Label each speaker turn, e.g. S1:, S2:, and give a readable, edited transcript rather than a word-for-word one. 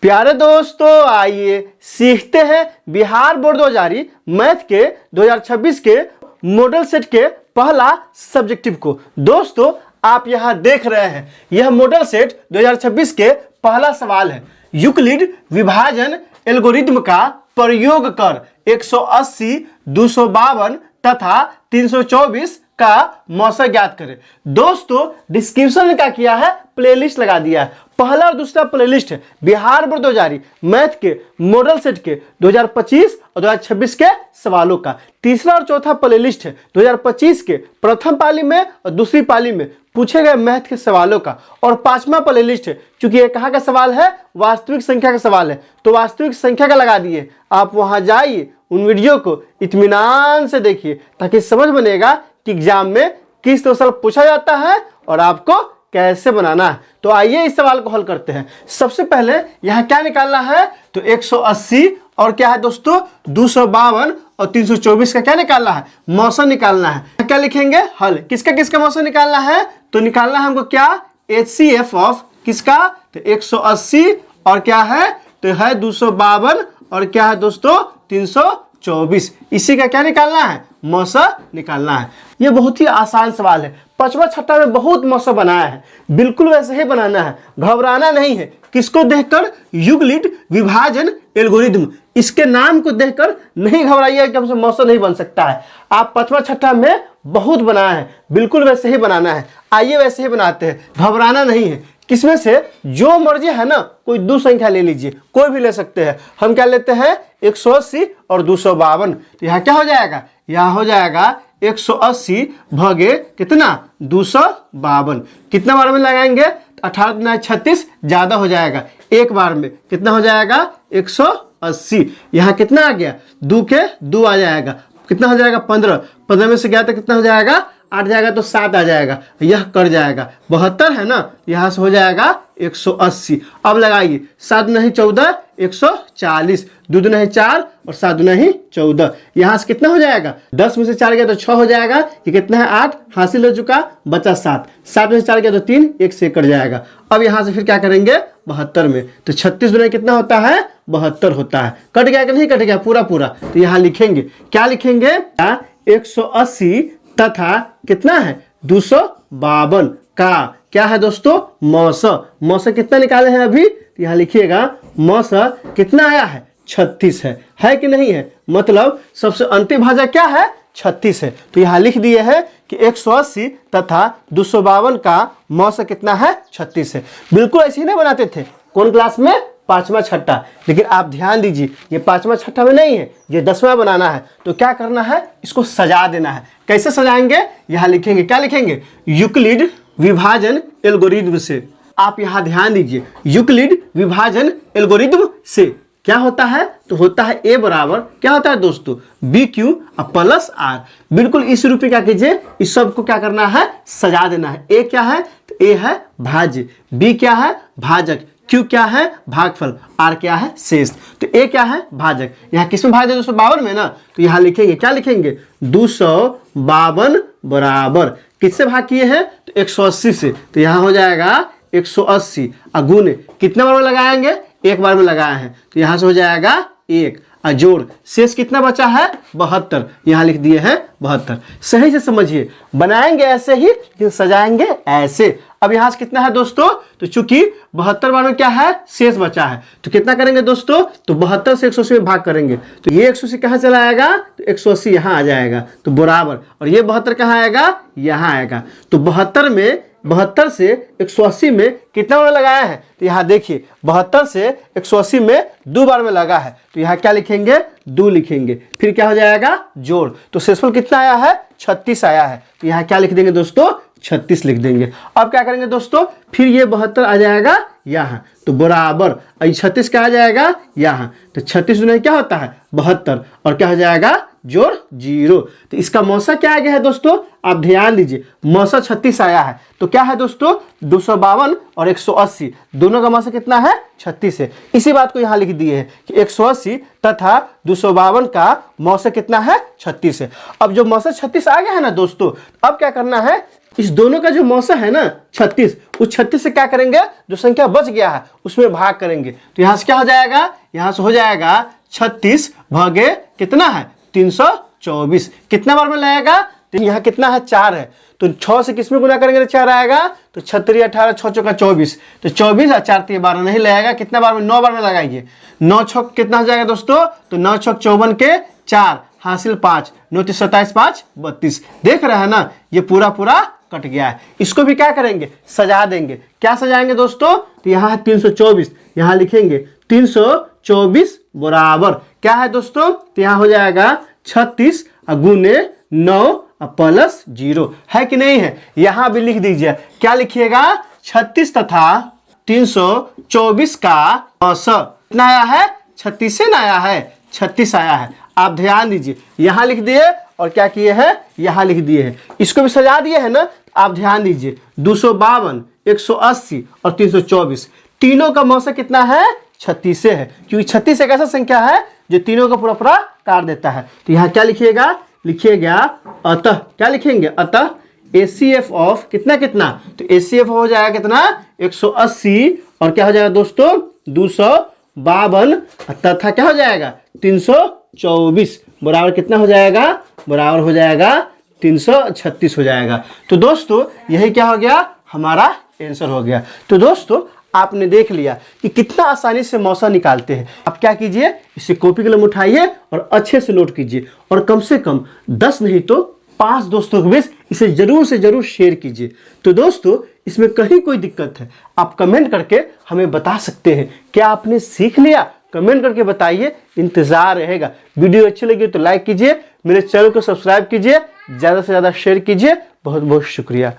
S1: प्यारे दोस्तों, आइए सीखते हैं बिहार बोर्ड 2000 मैथ के 2026 के मॉडल सेट के पहला सब्जेक्टिव को। दोस्तों, आप यहां देख रहे हैं, यह मॉडल सेट 2026 के पहला सवाल है। यूक्लिड विभाजन एल्गोरिथ्म का प्रयोग कर 180, 252 तथा 324 का मौसा ज्ञात करें। दोस्तों, डिस्क्रिप्शन में क्या किया है, प्लेलिस्ट लगा दिया है। पहला और दूसरा प्लेलिस्ट है बिहार बोर्ड 2000 मैथ के मॉडल सेट के 2025 और 2026 के सवालों का। तीसरा और चौथा प्लेलिस्ट है 2025 के प्रथम पाली में और दूसरी पाली में पूछे गए मैथ के सवालों का। और पांचवा प्लेलिस्ट है, चूंकि ये कहाँ का सवाल है, वास्तविक संख्या का सवाल है, तो वास्तविक संख्या का लगा दिए। आप वहां जाइए, उन वीडियो को इत्मीनान से देखिए, ताकि समझ बनेगा कि एग्जाम में किस तरह से पूछा जाता है और आपको कैसे बनाना है। तो आइए इस सवाल को हल करते हैं। सबसे पहले यहाँ क्या निकालना है, तो 180 और क्या है दोस्तों 252 और 324 का क्या निकालना है, मौसा निकालना है। क्या लिखेंगे, हल। किसका किसका मौसा निकालना है, तो निकालना है हमको क्या, HCF ऑफ किसका, तो 180 और क्या है, तो है 252 और क्या है दोस्तों 324। इसी का क्या निकालना है, मौसा निकालना है। ये बहुत ही आसान सवाल है, पांचवा छठा में बहुत मौसा बनाया है, बिल्कुल वैसे ही बनाना है, घबराना नहीं है। किसको देखकर, यूक्लिड विभाजन एल्गोरिथ्म, इसके नाम को देखकर नहीं घबराइए कि हमसे मौसा नहीं बन सकता है। आप पांचवा छठा में बहुत बनाया है, बिल्कुल वैसे ही बनाना है। आइए वैसे ही बनाते हैं, घबराना नहीं है। किसमें से जो मर्जी है ना, कोई दो संख्या ले लीजिए, कोई भी ले सकते हैं। हम क्या लेते हैं, 180 और 252। तो यहाँ क्या हो जाएगा, यहाँ हो जाएगा 180 भागे कितना 252। कितना बार में लगाएंगे, 18 36 ज्यादा हो जाएगा, एक बार में कितना हो जाएगा 180। यहाँ कितना आ गया, 2 के 2 आ जाएगा, कितना हो जाएगा 15। 15 में से गया तो कितना हो जाएगा 8 जाएगा तो 7 आ जाएगा, यह कट जाएगा। 72 है ना, यहाँ से हो जाएगा 180। अब लगाइए, 7 नहीं 14 140, 2 नहीं 4 और 7 नहीं 14। यहाँ से कितना हो जाएगा, 10 में से 4 गया तो 6 हो जाएगा, ये कितना है 8 हासिल हो चुका, बचा 7। 7 में से 4 गया तो 3, 1 से कट जाएगा। अब यहाँ से फिर क्या करेंगे, 72 में, तो 36 दुना कितना होता है, 72 होता है। कट गया कि नहीं कट गया, पूरा पूरा। तो यहाँ लिखेंगे, क्या लिखेंगे, 180 तथा कितना है 252 का क्या है दोस्तों, मौसा। मौसा कितना निकाले हैं अभी, तो यहाँ लिखिएगा मौसा कितना आया है, 36 है कि नहीं है, मतलब सबसे अंतिम भाजक क्या है, 36 है। तो यहाँ लिख दिए हैं कि 180 तथा 252 का मौसा कितना है, 36 है। बिल्कुल ऐसे ही नहीं बनाते थे, कौन क्लास में, पांचवा छठा। लेकिन आप ध्यान दीजिए, ये पांचवा छठा में नहीं है, ये 10वां बनाना है। तो क्या करना है, इसको सजा देना है। कैसे सजाएंगे, यहाँ लिखेंगे, क्या लिखेंगे, यूक्लिड विभाजन एल्गोरिथ्म से। आप यहाँ ध्यान दीजिए, यूक्लिड विभाजन एल्गोरिथ्म से क्या होता है, तो होता है A बराबर क्या होता है दोस्तों, BQ प्लस R। बिल्कुल इस रूप में क्या कीजिए, इस सब को क्या करना है, सजा देना है। A क्या है, तो A है भाज्य, B क्या है भाजक, Q क्या है भागफल, R क्या है शेष। तो A क्या है भाजक, यहाँ किसमें भाग दे 252 में ना, तो यहाँ लिखेंगे, क्या लिखेंगे 252 बराबर किससे भाग किए हैं, तो 180 से। तो यहाँ हो जाएगा 180 गुणे कितने बार में लगाएंगे, एक बार में लगाए हैं, तो यहाँ से हो जाएगा 1 जोड़ शेष कितना बचा है 72। यहाँ लिख दिए हैं 72। सही से समझिए, बनाएंगे ऐसे ही लेकिन सजाएंगे ऐसे। अब यहाँ से कितना है दोस्तों, तो चूंकि 72 बार में क्या है, शेष बचा है, तो कितना करेंगे दोस्तों, तो 72 से 180 में भाग करेंगे, तो ये 180 कहाँ चला आएगा, तो 180 यहाँ आ जाएगा, तो बराबर। और ये 72 कहाँ आएगा, यहाँ आएगा। तो 72 से 180 में कितना बार लगाया है, तो यहाँ देखिए 72 से 180 में 2 बार में लगा है, तो यहाँ क्या लिखेंगे, 2 लिखेंगे, फिर क्या हो जाएगा जोड़। तो शेषफल कितना आया है, 36 आया है, तो यहाँ क्या लिख देंगे दोस्तों, 36 लिख देंगे। अब क्या करेंगे दोस्तों, फिर ये 72 आ जाएगा यहाँ, तो बराबर 36 क्या आ जाएगा यहाँ, तो 36 में क्या होता है 72 और क्या हो जाएगा जोड़ 0। तो इसका मौसा क्या आ गया है दोस्तों, आप ध्यान दीजिए, मौसा 36 आया है। तो क्या है दोस्तों, 252 और 180 दोनों का मौसा कितना है, 36 है। इसी बात को यहाँ लिख दिए हैं कि 180 तथा 252 का मौसा कितना है, 36 है। अब जो मौसा 36 आ गया है ना दोस्तों, अब क्या करना है, इस दोनों का जो मौसा है ना 36, उस 36 से क्या करेंगे, जो संख्या बच गया है उसमें भाग करेंगे। तो यहाँ से क्या हो जाएगा, यहाँ से हो जाएगा 36 भागे कितना है 324। कितना बार में लगेगा, तो यहाँ कितना है 4 है, तो 6 से किस में गुना करेंगे तो 4 आएगा, तो 36 18 6 चौका 24, तो 24 और 4 3 12 नहीं लगेगा। कितना बार में, 9 बार में लगाइए। 9 छक कितना हो जाएगा दोस्तों, तो 9 छक 54 के 4 हासिल 5, 9 3 27 5 32। देख रहे हैं ना, ये पूरा पूरा कट गया है। इसको भी क्या करेंगे, सजा देंगे। क्या सजाएंगे दोस्तों, तो यहाँ है 324, यहाँ लिखेंगे 324 बराबर क्या है दोस्तों, तो यहाँ हो जाएगा 36 गुने 9 प्लस 0 है कि नहीं है। यहाँ भी लिख दीजिए, क्या लिखिएगा, 36 तथा 324 का औसत कितना आया है, 36 से ना आया है, 36 आया है। आप ध्यान दीजिए, यहाँ लिख दिए और क्या किए हैं, यहाँ लिख दिए हैं। इसको भी सजा दिए है ना। आप ध्यान दीजिए, 252 180 और 324 तीनों का मौसा कितना है, 36 से है, क्योंकि 36 एक ऐसा संख्या है जो तीनों का पूरा पूरा काट देता है। तो यहाँ क्या लिखिएगा, लिखिएगा अतः, क्या लिखेंगे, अतः ACF ऑफ कितना कितना, तो ACF हो जाएगा कितना 180 और क्या हो जाएगा दोस्तों 252 तथा क्या हो जाएगा 324 बराबर कितना हो जाएगा, बराबर हो जाएगा 336 हो जाएगा। तो दोस्तों यही क्या हो गया, हमारा आंसर हो गया। तो दोस्तों आपने देख लिया कि कितना आसानी से मौसा निकालते हैं। आप क्या कीजिए, इसे कॉपी कलम उठाइए और अच्छे से नोट कीजिए, और कम से कम 10 नहीं तो 5 दोस्तों के बीच इसे जरूर से जरूर शेयर कीजिए। तो दोस्तों इसमें कहीं कोई दिक्कत है, आप कमेंट करके हमें बता सकते हैं। क्या आपने सीख लिया, कमेंट करके बताइए, इंतजार रहेगा। वीडियो अच्छी लगी तो लाइक कीजिए, मेरे चैनल को सब्सक्राइब कीजिए, ज़्यादा से ज़्यादा शेयर कीजिए। बहुत बहुत शुक्रिया।